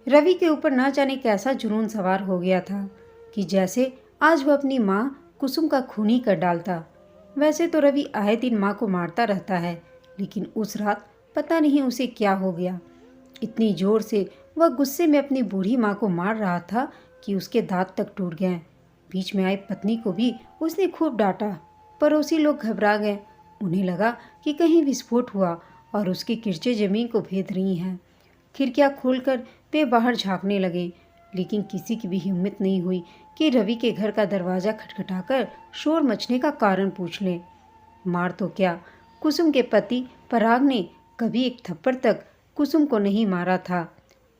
रवि के ऊपर न जाने कैसा जुनून सवार हो गया था कि जैसे आज वह अपनी माँ कुसुम का खून ही कर डालता। वैसे तो रवि आए दिन माँ को मारता रहता है, लेकिन उस रात पता नहीं उसे क्या हो गया। इतनी जोर से वह गुस्से में अपनी बूढ़ी माँ को मार रहा था कि उसके दांत तक टूट गए। बीच में आई पत्नी को भी उसने खूब डांटा। पड़ोसी लोग घबरा गए। उन्हें लगा कि कहीं विस्फोट हुआ और उसकी किरचें जमीन को भेद रही हैं। खिड़कियां खोलकर वे बाहर झांकने लगे, लेकिन किसी की भी हिम्मत नहीं हुई कि रवि के घर का दरवाज़ा खटखटाकर शोर मचने का कारण पूछ लें। मार तो क्या, कुसुम के पति पराग ने कभी एक थप्पड़ तक कुसुम को नहीं मारा था।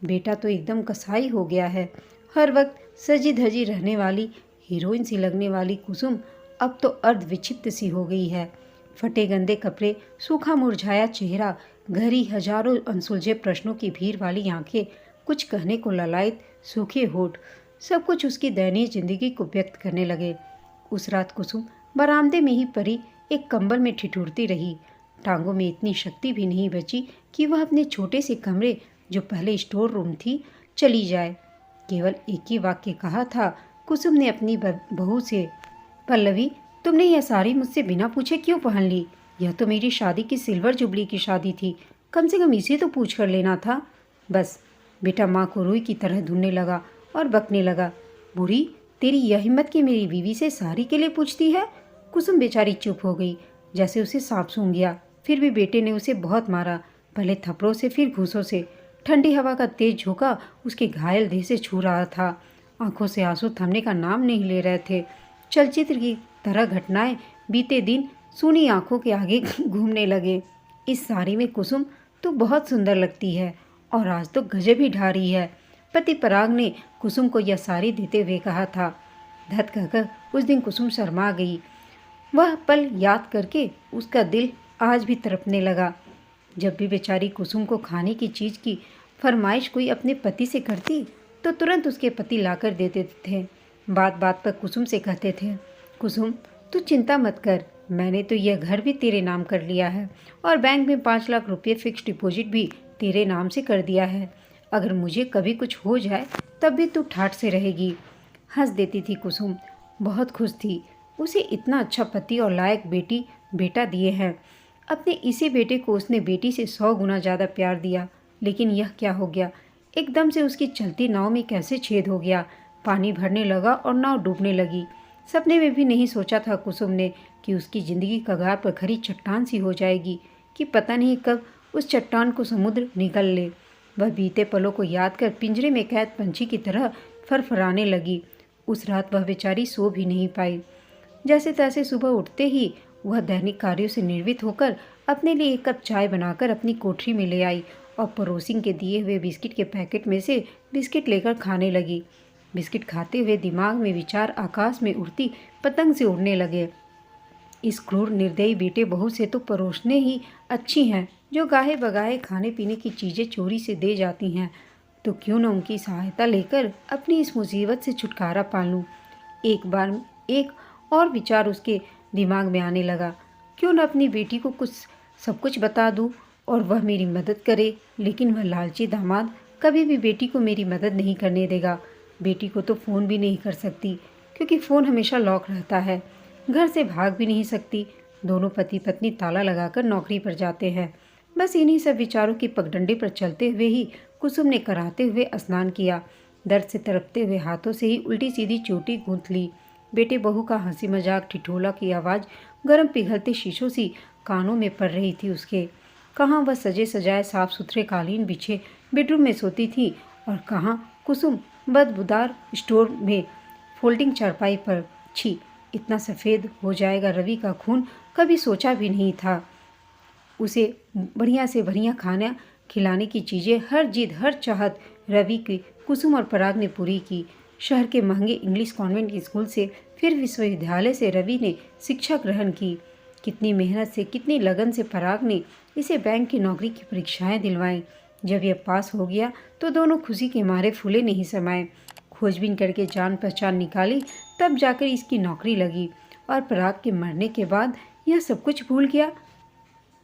बेटा तो एकदम कसाई हो गया है। हर वक्त सजी धजी रहने वाली हीरोइन सी लगने वाली कुसुम अब तो अर्ध विक्षिप्त सी हो गई है। फटे गंदे कपड़े, सूखा मुरझाया चेहरा, घरी हजारों अनसुलझे प्रश्नों की भीड़ वाली आंखें, कुछ कहने को ललायत सूखे होठ, सब कुछ उसकी दयनीय जिंदगी को व्यक्त करने लगे। उस रात कुसुम बरामदे में ही पड़ी एक कंबल में ठिठुरती रही। टांगों में इतनी शक्ति भी नहीं बची कि वह अपने छोटे से कमरे, जो पहले स्टोर रूम थी, चली जाए। केवल एक ही वाक्य कहा था कुसुम ने अपनी बहू से, पल्लवी, तुमने यह साड़ी मुझसे बिना पूछे क्यों पहन ली? यह तो मेरी शादी की सिल्वर जुबली की शादी थी, कम से कम इसे तो पूछ कर लेना था। बस बेटा माँ को रुई की तरह ढूंढने लगा और बकने लगा, बूढ़ी, तेरी यह हिम्मत कि मेरी बीवी से साड़ी के लिए पूछती है? कुसुम बेचारी चुप हो गई, जैसे उसे सांप सूंघ गया। फिर भी बेटे ने उसे बहुत मारा, पहले थप्पड़ों से, फिर घूंसों से। ठंडी हवा का तेज झोंका उसके घायल देह से छू रहा था। आंखों से आंसू थमने का नाम नहीं ले रहे थे। चलचित्र की तरह घटनाएं बीते दिन सूनी आंखों के आगे घूमने लगे। इस साड़ी में कुसुम तो बहुत सुंदर लगती है, और आज तो गजब ही ढा रही है, पति पराग ने कुसुम को यह साड़ी देते हुए कहा था। धत कहकर उस दिन कुसुम शर्मा गई। वह पल याद करके उसका दिल आज भी तड़पने लगा। जब भी बेचारी कुसुम को खाने की चीज़ की फरमाइश कोई अपने पति से करती तो तुरंत उसके पति लाकर दे देते थे। बात बात पर कुसुम से कहते थे, कुसुम, तू चिंता मत कर, मैंने तो यह घर भी तेरे नाम कर लिया है और बैंक में 5 लाख रुपये फिक्स डिपॉजिट भी तेरे नाम से कर दिया है। अगर मुझे कभी कुछ हो जाए तब भी तू ठाठ से रहेगी। हंस देती थी कुसुम, बहुत खुश थी। उसे इतना अच्छा पति और लायक बेटा दिए हैं। अपने इसी बेटे को उसने बेटी से 100 गुना ज़्यादा प्यार दिया। लेकिन यह क्या हो गया? एकदम से उसकी चलती नाव में कैसे छेद हो गया? पानी भरने लगा और नाव डूबने लगी। सपने में भी नहीं सोचा था कुसुम ने कि उसकी ज़िंदगी कगार पर खड़ी चट्टान सी हो जाएगी, कि पता नहीं कब उस चट्टान को समुद्र निगल ले। वह बीते पलों को याद कर पिंजरे में कैद पंछी की तरह फरफराने लगी। उस रात वह बेचारी सो भी नहीं पाई। जैसे तैसे सुबह उठते ही वह दैनिक कार्यों से निर्वित होकर अपने लिए एक कप चाय बनाकर अपनी कोठरी में ले आई और पड़ोसी के दिए हुए बिस्किट के पैकेट में से बिस्किट लेकर खाने लगी। बिस्किट खाते हुए दिमाग में विचार आकाश में उड़ती पतंग से उड़ने लगे। इस क्रूर निर्दयी बेटे बहू से तो परोसने ही अच्छी हैं, जो गाहे बगाहे खाने पीने की चीज़ें चोरी से दे जाती हैं, तो क्यों न उनकी सहायता लेकर अपनी इस मुसीबत से छुटकारा पा लूँ। एक बार एक और विचार उसके दिमाग में आने लगा, क्यों न अपनी बेटी को सब कुछ बता दूँ और वह मेरी मदद करे। लेकिन वह लालची दामाद कभी भी बेटी को मेरी मदद नहीं करने देगा। बेटी को तो फ़ोन भी नहीं कर सकती, क्योंकि फ़ोन हमेशा लॉक रहता है। घर से भाग भी नहीं सकती। दोनों पति पत्नी ताला लगाकर नौकरी पर जाते हैं। बस इन्हीं सब विचारों की पगडंडी पर चलते हुए ही कुसुम ने कराते हुए स्नान किया। दर्द से तड़पते हुए हाथों से ही उल्टी सीधी चोटी गूंथ ली। बेटे बहू का हंसी मजाक, ठिठोला की आवाज़ गर्म पिघलते शीशों सी कानों में पड़ रही थी उसके। कहाँ वह सजे सजाए साफ सुथरे कालीन बिछे बेडरूम में सोती थी, और कहाँ कुसुम बदबूदार स्टोर में फोल्डिंग चारपाई पर। छी, इतना सफ़ेद हो जाएगा रवि का खून कभी सोचा भी नहीं था। उसे बढ़िया से बढ़िया खाना खिलाने की चीज़ें, हर जिद हर चाहत रवि की कुसुम और पराग ने पूरी की। शहर के महंगे इंग्लिश कॉन्वेंट स्कूल से फिर विश्वविद्यालय से रवि ने शिक्षा ग्रहण की। कितनी मेहनत से, कितनी लगन से पराग ने इसे बैंक की नौकरी की परीक्षाएं दिलवाईं। जब यह पास हो गया तो दोनों खुशी के मारे फूले नहीं समाए। खोजबीन करके जान पहचान निकाली, तब जाकर इसकी नौकरी लगी। और पराग के मरने के बाद यह सब कुछ भूल गया।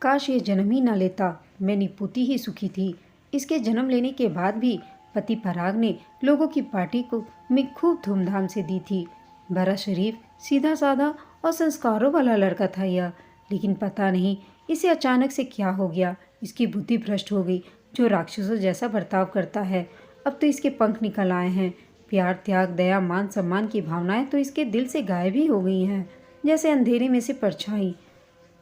काश ये जन्म ही ना लेता, मैं निपुती ही सुखी थी। इसके जन्म लेने के बाद भी पति पराग ने लोगों की पार्टी को में खूब धूमधाम से दी थी। बड़ा शरीफ, सीधा साधा और संस्कारों वाला लड़का था यह, लेकिन पता नहीं इसे अचानक से क्या हो गया। इसकी बुद्धि भ्रष्ट हो गई। जो राक्षसों जैसा बर्ताव करता है, अब तो इसके पंख निकल आए हैं। प्यार, त्याग, दया, मान सम्मान की भावनाएं तो इसके दिल से गायब ही हो गई हैं, जैसे अंधेरे में से परछाई।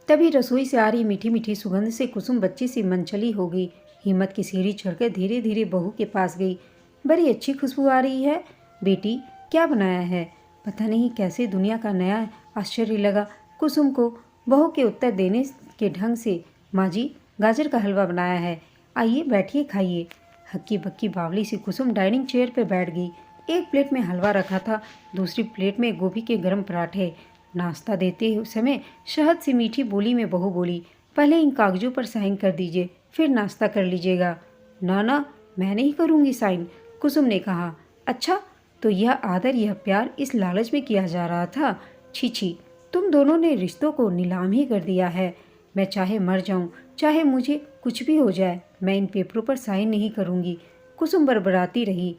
तभी रसोई से आ रही मीठी मीठी सुगंध से कुसुम बच्ची सी मनचली हो गई। हिम्मत की सीढ़ी चढ़कर धीरे धीरे बहू के पास गई। बड़ी अच्छी खुशबू आ रही है बेटी, क्या बनाया है? पता नहीं कैसे दुनिया का नया आश्चर्य लगा कुसुम को बहू के उत्तर देने के ढंग से। माँ जी, गाजर का हलवा बनाया है, आइए बैठिए खाइए। हक्की बक्की बावली सी कुसुम डाइनिंग चेयर पर बैठ गई। एक प्लेट में हलवा रखा था, दूसरी प्लेट में गोभी के गर्म पराठे। नाश्ता देते समय शहद से मीठी बोली में बहू बोली, पहले इन कागजों पर साइन कर दीजिए, फिर नाश्ता कर लीजिएगा। ना ना, मैं नहीं करूँगी साइन, कुसुम ने कहा। अच्छा, तो यह आदर, यह प्यार इस लालच में किया जा रहा था? छी छी, तुम दोनों ने रिश्तों को नीलाम ही कर दिया है। मैं चाहे मर जाऊं, चाहे मुझे कुछ भी हो जाए, मैं इन पेपरों पर साइन नहीं करूँगी। कुसुम बड़बड़ाती रही।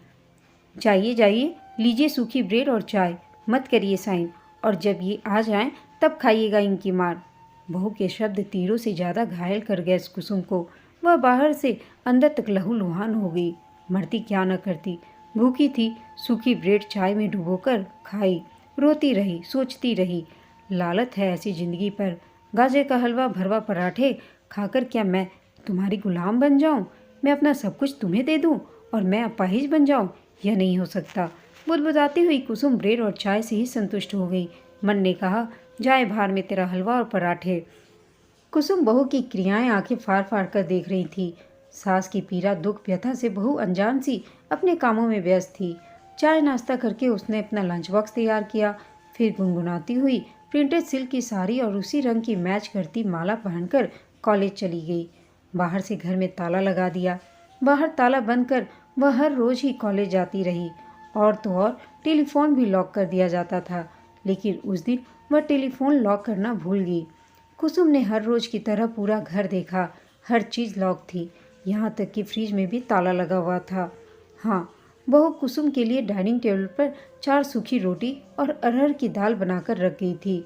जाइए जाइए, लीजिए सूखी ब्रेड और चाय, मत करिए साइन, और जब ये आ जाएं तब खाइएगा इनकी मार। बहू के शब्द तीरों से ज़्यादा घायल कर गए कुसुम को। वह बाहर से अंदर तक लहूलुहान हो गई। मरती क्या न करती, भूखी थी। सूखी ब्रेड चाय में डुबोकर खाई, रोती रही, सोचती रही। लालत है ऐसी जिंदगी पर। गाजर का हलवा, भरवा पराठे खाकर क्या मैं तुम्हारी गुलाम बन जाऊं? मैं अपना सब कुछ तुम्हें दे दूं और मैं अपाहिज बन जाऊं? यह नहीं हो सकता। बुदबुदाती हुई कुसुम ब्रेड और चाय से ही संतुष्ट हो गई। मन ने कहा, जाए भार में तेरा हलवा और पराठे। कुसुम बहू की क्रियाएं आंखें फाड़ फाड़ कर देख रही थी। सास की पीड़ा, दुख, व्यथा से बहू अनजान सी अपने कामों में व्यस्त थी। चाय नाश्ता करके उसने अपना लंच बॉक्स तैयार किया। फिर गुनगुनाती हुई प्रिंटेड सिल्क की साड़ी और उसी रंग की मैच करती माला पहनकर कॉलेज चली गई। बाहर से घर में ताला लगा दिया। बाहर ताला बंद कर वह हर रोज ही कॉलेज जाती रही। और तो और टेलीफोन भी लॉक कर दिया जाता था, लेकिन उस दिन वह टेलीफोन लॉक करना भूल गई। कुसुम ने हर रोज की तरह पूरा घर देखा। हर चीज़ लॉक थी, यहाँ तक कि फ्रिज में भी ताला लगा हुआ था। हाँ, बहू कुसुम के लिए डाइनिंग टेबल पर 4 सूखी रोटी और अरहर की दाल बनाकर रख गई थी।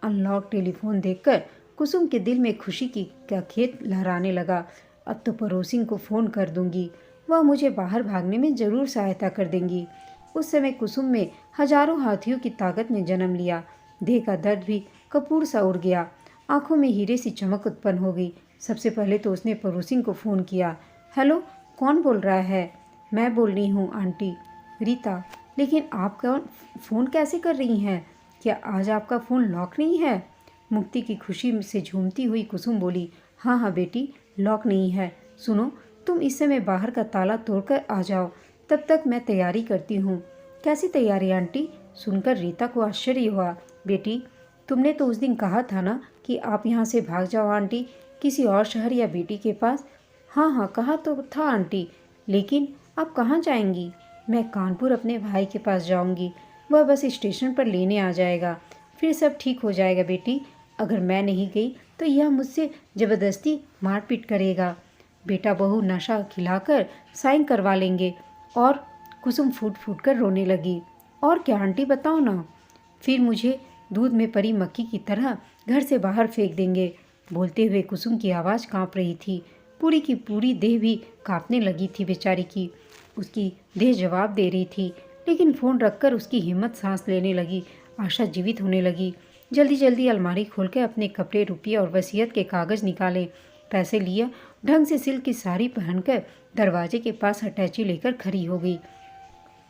अनलॉक टेलीफोन देखकर कुसुम के दिल में खुशी की का खेत लहराने लगा। अब तो पड़ोसी को फ़ोन कर दूंगी, वह मुझे बाहर भागने में ज़रूर सहायता कर देंगी। उस समय कुसुम में हजारों हाथियों की ताकत ने जन्म लिया। देह का दर्द भी कपूर सा उड़ गया। आंखों में हीरे सी चमक उत्पन्न हो गई। सबसे पहले तो उसने पड़ोसी को फ़ोन किया। हेलो, कौन बोल रहा है? मैं बोल रही हूँ आंटी, रीता। लेकिन आप कौन फ़ोन कैसे कर रही हैं? क्या आज आपका फ़ोन लॉक नहीं है? मुक्ति की खुशी से झूमती हुई कुसुम बोली, हाँ हाँ बेटी, लॉक नहीं है। सुनो, तुम इस समय बाहर का ताला तोड़कर आ जाओ, तब तक मैं तैयारी करती हूँ। कैसी तैयारी आंटी? सुनकर रीता को आश्चर्य हुआ। बेटी, तुमने तो उस दिन कहा था ना कि आप यहाँ से भाग जाओ आंटी, किसी और शहर या बेटी के पास। हाँ हाँ, कहा तो था आंटी, लेकिन आप कहाँ जाएंगी? मैं कानपुर अपने भाई के पास जाऊंगी। वह बस स्टेशन पर लेने आ जाएगा, फिर सब ठीक हो जाएगा बेटी। अगर मैं नहीं गई तो यह मुझसे ज़बरदस्ती मारपीट करेगा। बेटा बहू नशा खिलाकर साइन करवा लेंगे। और कुसुम फूट फूट कर रोने लगी। और क्या आंटी, बताओ ना। फिर मुझे दूध में पड़ी मक्खी की तरह घर से बाहर फेंक देंगे। बोलते हुए कुसुम की आवाज़ कांप रही थी। पूरी की पूरी देह भी कांपने लगी थी बेचारी की। उसकी देह जवाब दे रही थी, लेकिन फ़ोन रखकर उसकी हिम्मत सांस लेने लगी। आशा जीवित होने लगी। जल्दी जल्दी अलमारी खोलकर अपने कपड़े, रुपये और वसीयत के कागज़ निकाले। पैसे लिया, ढंग से सिल्क की साड़ी पहनकर दरवाजे के पास अटैची लेकर खड़ी हो गई।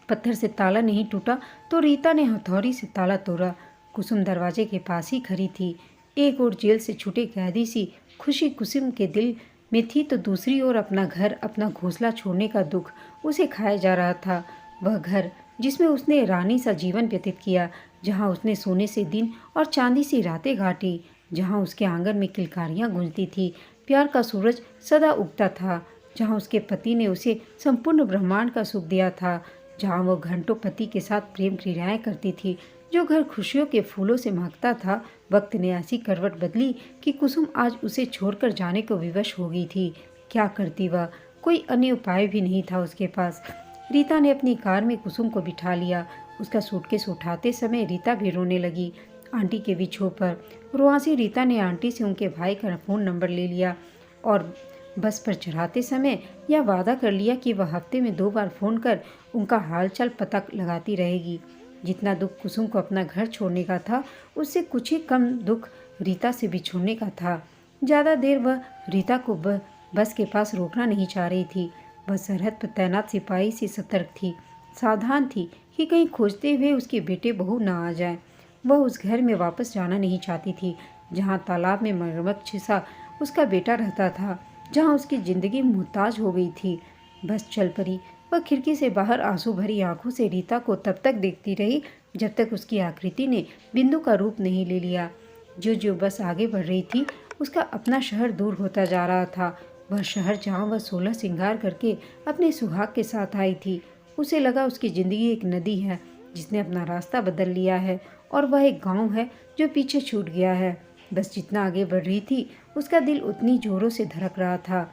पत्थर से ताला नहीं टूटा तो रीता ने हथौड़ी से ताला तोड़ा। कुसुम दरवाजे के पास ही खड़ी थी। एक ओर जेल से छूटे कैदी सी खुशी कुसुम के दिल में थी, तो दूसरी ओर अपना घर, अपना घोंसला छोड़ने का दुख उसे खाया जा रहा था। वह घर जिसमें उसने रानी सा जीवन व्यतीत किया, जहाँ उसने सोने से दिन और चांदी सी रातें काटी, जहाँ उसके आंगन में किलकारियाँ गूंजती थी, प्यार का सूरज सदा उगता था, जहाँ उसके पति ने उसे संपूर्ण ब्रह्मांड का सुख दिया था, जहाँ वो घंटों पति के साथ प्रेम क्रियाएं करती थी, जो घर खुशियों के फूलों से महकता था। वक्त ने ऐसी करवट बदली कि कुसुम आज उसे छोड़कर जाने को विवश हो गई थी। क्या करती वह? कोई अन्य उपाय भी नहीं था उसके पास। रीता ने अपनी कार में कुसुम को बिठा लिया। उसका सूटकेस उठाते समय रीता भी रोने लगी। आंटी के विछोह पर रुआंसी रीता ने आंटी से उनके भाई का फ़ोन नंबर ले लिया और बस पर चढ़ाते समय यह वादा कर लिया कि वह हफ्ते में 2 बार फ़ोन कर उनका हालचाल पता लगाती रहेगी। जितना दुख कुसुम को अपना घर छोड़ने का था, उससे कुछ ही कम दुख रीता से बिछुड़ने का था। ज़्यादा देर वह रीता को बस के पास रोकना नहीं चाह रही थी। वह सरहद पर तैनात सिपाही से सतर्क थी, सावधान थी कि कहीं खोजते हुए उसके बेटे बहू न आ जाए। वह उस घर में वापस जाना नहीं चाहती थी जहाँ तालाब में मगरमच्छ सा उसका बेटा रहता था, जहाँ उसकी जिंदगी मुहताज हो गई थी। बस चल पड़ी। वह खिड़की से बाहर आंसू भरी आंखों से रीता को तब तक देखती रही जब तक उसकी आकृति ने बिंदु का रूप नहीं ले लिया। जो जो बस आगे बढ़ रही थी, उसका अपना शहर दूर होता जा रहा था। वह शहर जहाँ वह 16 श्रृंगार करके अपने सुहाग के साथ आई थी। उसे लगा उसकी ज़िंदगी एक नदी है जिसने अपना रास्ता बदल लिया है, और वह एक गांव है जो पीछे छूट गया है। बस जितना आगे बढ़ रही थी, उसका दिल उतनी जोरों से धड़क रहा था।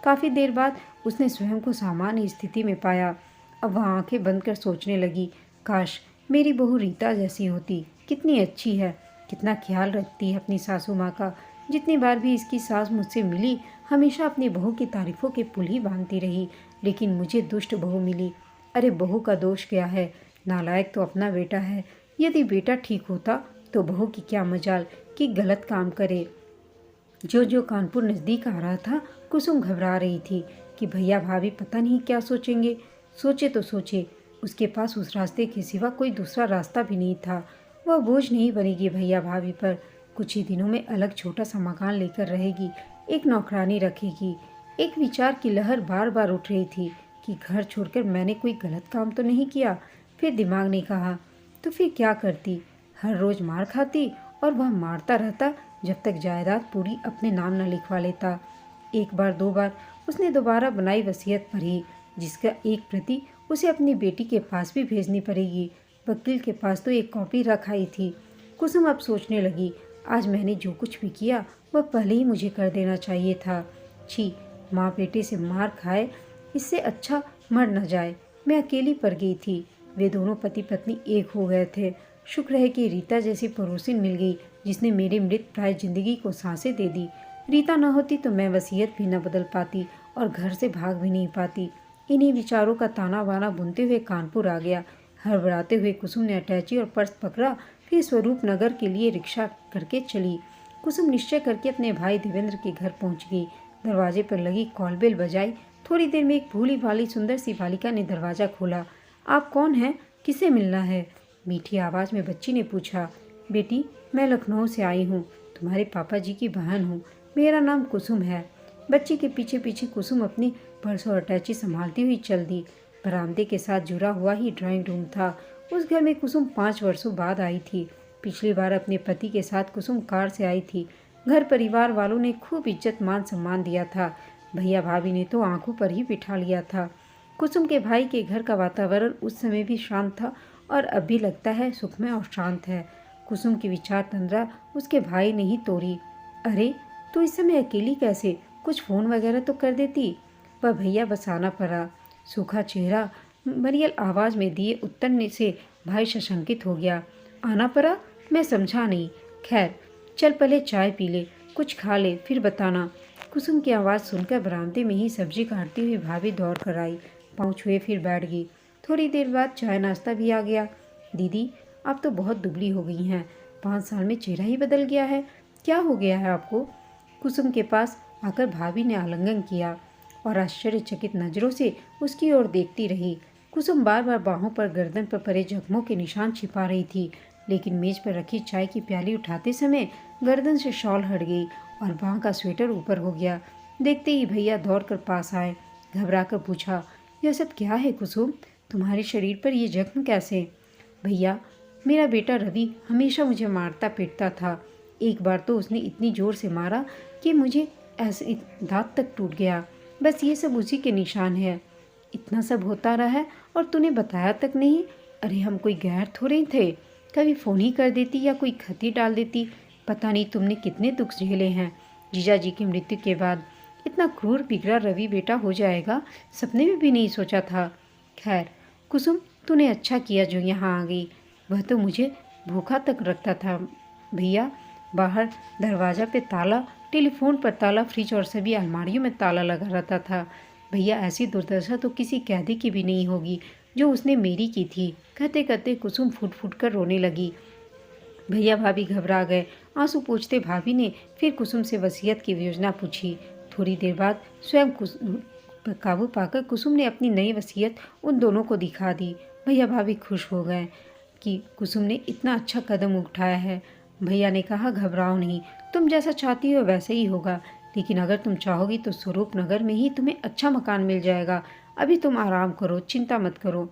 काफ़ी देर बाद उसने स्वयं को सामान्य स्थिति में पाया। अब वह आंखें बंद कर सोचने लगी, काश मेरी बहू रीता जैसी होती। कितनी अच्छी है, कितना ख्याल रखती है अपनी सासू माँ का। जितनी बार भी इसकी सास मुझसे मिली, हमेशा अपनी बहू की तारीफ़ों के पुल ही बांधती रही, लेकिन मुझे दुष्ट बहू मिली। अरे बहू का दोष क्या है, नालायक तो अपना बेटा है। यदि बेटा ठीक होता तो बहू की क्या मजाल कि गलत काम करे। जो जो कानपुर नज़दीक आ रहा था, कुसुम घबरा रही थी कि भैया भाभी पता नहीं क्या सोचेंगे। सोचे तो सोचे, उसके पास उस रास्ते के सिवा कोई दूसरा रास्ता भी नहीं था। वह बोझ नहीं बनेगी भैया भाभी पर। कुछ ही दिनों में अलग छोटा सा मकान लेकर रहेगी, एक नौकरानी रखेगी। एक विचार की लहर बार बार उठ रही थी कि घर छोड़कर मैंने कोई गलत काम तो नहीं किया। फिर दिमाग ने कहा, तो फिर क्या करती? हर रोज़ मार खाती और वह मारता रहता जब तक जायदाद पूरी अपने नाम न लिखवा लेता। एक बार 2 बार उसने दोबारा बनाई वसीयत पढ़ी, जिसका एक प्रति उसे अपनी बेटी के पास भी भेजनी पड़ेगी। वकील के पास तो एक कॉपी रखाई थी। कुसुम अब सोचने लगी, आज मैंने जो कुछ भी किया वह पहले ही मुझे कर देना चाहिए था। छी, माँ बेटे से मार खाए, इससे अच्छा मर न जाए। मैं अकेली पड़ गई थी। वे दोनों पति पत्नी एक हो गए थे। शुक्र है कि रीता जैसी पड़ोसिन मिल गई जिसने मेरी मृत प्राय जिंदगी को सांसें दे दी। रीता न होती तो मैं वसीयत भी न बदल पाती और घर से भाग भी नहीं पाती। इन्हीं विचारों का ताना बाना बुनते हुए कानपुर आ गया। हड़बड़ाते हुए कुसुम ने अटैची और पर्स पकड़ा, फिर स्वरूप नगर के लिए रिक्शा करके चली। कुसुम निश्चय करके अपने भाई देवेंद्र के घर पहुंच गई। दरवाजे पर लगी कॉलबेल बजाई। थोड़ी देर में एक भूली भाली सुंदर सी बालिका ने दरवाज़ा खोला। आप कौन हैं? किसे मिलना है? मीठी आवाज़ में बच्ची ने पूछा। बेटी, मैं लखनऊ से आई हूँ, तुम्हारे पापा जी की बहन हूँ। मेरा नाम कुसुम है। बच्ची के पीछे पीछे कुसुम अपनी पर्स और अटैची संभालती हुई चल दी। बरामदे के साथ जुड़ा हुआ ही ड्राइंग रूम था। उस घर में कुसुम 5 वर्षों बाद आई थी। पिछली बार अपने पति के साथ कुसुम कार से आई थी। घर परिवार वालों ने खूब इज्जत मान सम्मान दिया था। भैया भाभी ने तो आंखों पर ही बिठा लिया था। कुसुम के भाई के घर का वातावरण उस समय भी शांत था और अब भी लगता है सुखमय और शांत है। कुसुम की विचार तंद्रा उसके भाई ने ही तोड़ी। अरे, तू इस समय अकेली कैसे? कुछ फ़ोन वगैरह तो कर देती। वह भैया बस आना पड़ा। सूखा चेहरा मरियल आवाज़ में दिए उत्तर से भाई सशंकित हो गया। आना पड़ा? मैं समझा नहीं। खैर, चल पहले चाय पी ले, कुछ खा ले, फिर बताना। कुसुम की आवाज़ सुनकर बरामदे में ही सब्जी काटती हुई भाभी दौड़ कर आई। पाँव छुए फिर बैठ गई। थोड़ी देर बाद चाय नाश्ता भी आ गया। दीदी, आप तो बहुत दुबली हो गई हैं। 5 साल में चेहरा ही बदल गया है। क्या हो गया है आपको? कुसुम के पास आकर भाभी ने आलिंगन किया और आश्चर्यचकित नज़रों से उसकी ओर देखती रही। कुसुम बार बार बाहों पर गर्दन पर पड़े जख्मों के निशान छिपा रही थी, लेकिन मेज पर रखी चाय की प्याली उठाते समय गर्दन से शॉल हट गई और बाह का स्वेटर ऊपर हो गया। देखते ही भैया दौड़ कर पास आए। घबरा कर पूछा, यह सब क्या है कुसुम? तुम्हारे शरीर पर ये जख्म कैसे? भैया, मेरा बेटा रवि हमेशा मुझे मारता पीटता था। एक बार तो उसने इतनी ज़ोर से मारा कि मुझे ऐसे दांत तक टूट गया। बस ये सब उसी के निशान है। इतना सब होता रहा है और तूने बताया तक नहीं? अरे हम कोई गैर थोड़े थे। कभी फ़ोन ही कर देती या कोई खत ही डाल देती। पता नहीं तुमने कितने दुख झेले हैं जीजा जी की मृत्यु के बाद। इतना क्रूर बिगड़ा रवि बेटा हो जाएगा, सपने में भी नहीं सोचा था। खैर कुसुम, तूने अच्छा किया जो यहाँ आ गई। वह तो मुझे भूखा तक रखता था। भैया, बाहर दरवाज़ा पे ताला, टेलीफोन पर ताला, फ्रिज और सभी अलमारियों में ताला लगा रहता था। भैया, ऐसी दुर्दशा तो किसी कैदी की भी नहीं होगी जो उसने मेरी की थी। कहते कहते कुसुम फूट फूट कर रोने लगी। भैया भाभी घबरा गए। आंसू पोंछते भाभी ने फिर कुसुम से वसीयत की योजना पूछी। थोड़ी देर बाद स्वयं पर काबू पाकर कुसुम ने अपनी नई वसीयत उन दोनों को दिखा दी। भैया भाभी खुश हो गए कि कुसुम ने इतना अच्छा कदम उठाया है। भैया ने कहा, घबराओ नहीं, तुम जैसा चाहती हो वैसे ही होगा, लेकिन अगर तुम चाहोगी तो स्वरूप नगर में ही तुम्हें अच्छा मकान मिल जाएगा। अभी तुम आराम करो, चिंता मत करो।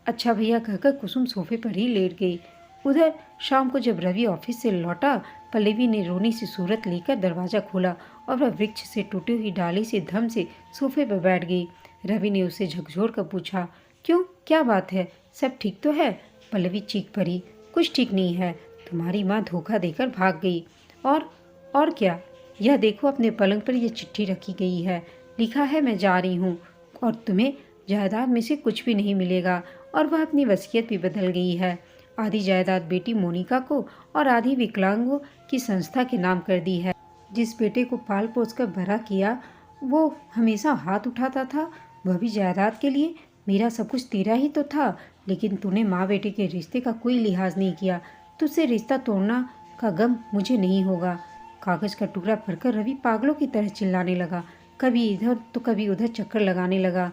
अच्छा भैया कहकर कुसुम सोफे पर ही लेट गई। उधर शाम को जब रवि ऑफिस से लौटा, पल्लवी ने रोनी सी सूरत लेकर दरवाज़ा खोला और वह वृक्ष से टूटी हुई डाली से धम से सोफे पर बैठ गई। रवि ने उसे झकझोर कर पूछा, क्यों, क्या बात है, सब ठीक तो है? पल्लवी चीख पड़ी, कुछ ठीक नहीं है, तुम्हारी माँ धोखा देकर भाग गई। और क्या? यह देखो, अपने पलंग पर यह चिट्ठी रखी गई है। लिखा है, मैं जा रही हूँ और तुम्हें जायदाद में से कुछ भी नहीं मिलेगा। और वह अपनी वसीयत भी बदल गई है। आधी जायदाद बेटी मोनिका को और आधी विकलांगों की संस्था के नाम कर दी है। जिस बेटे को पाल पोस कर बड़ा किया वो हमेशा हाथ उठाता था, वह भी जायदाद के लिए। मेरा सब कुछ तेरा ही तो था, लेकिन तूने माँ बेटे के रिश्ते का कोई लिहाज नहीं किया। तुझसे रिश्ता तोड़ना का गम मुझे नहीं होगा। कागज का टुकड़ा पढ़कर रवि पागलों की तरह चिल्लाने लगा। कभी इधर तो कभी उधर चक्कर लगाने लगा।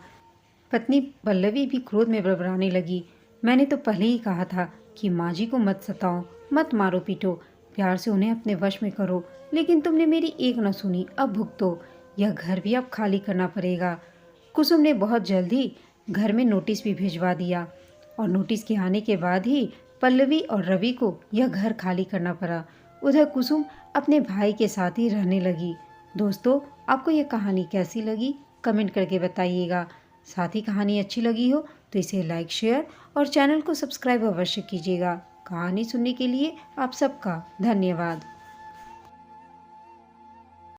पत्नी पल्लवी भी क्रोध में बड़बड़ाने लगी। मैंने तो पहले ही कहा था कि माँ जी को मत सताओ, मत मारो पीटो, प्यार से उन्हें अपने वश में करो, लेकिन तुमने मेरी एक न सुनी। अब भुगतो, यह घर भी अब खाली करना पड़ेगा। कुसुम ने बहुत जल्दी घर में नोटिस भी भिजवा दिया और नोटिस के आने के बाद ही पल्लवी और रवि को यह घर खाली करना पड़ा। उधर कुसुम अपने भाई के साथ ही रहने लगी। दोस्तों, आपको यह कहानी कैसी लगी कमेंट करके बताइएगा। साथ ही कहानी अच्छी लगी हो तो इसे लाइक, शेयर और चैनल को सब्सक्राइब अवश्य कीजिएगा। कहानी सुनने के लिए आप सबका धन्यवाद।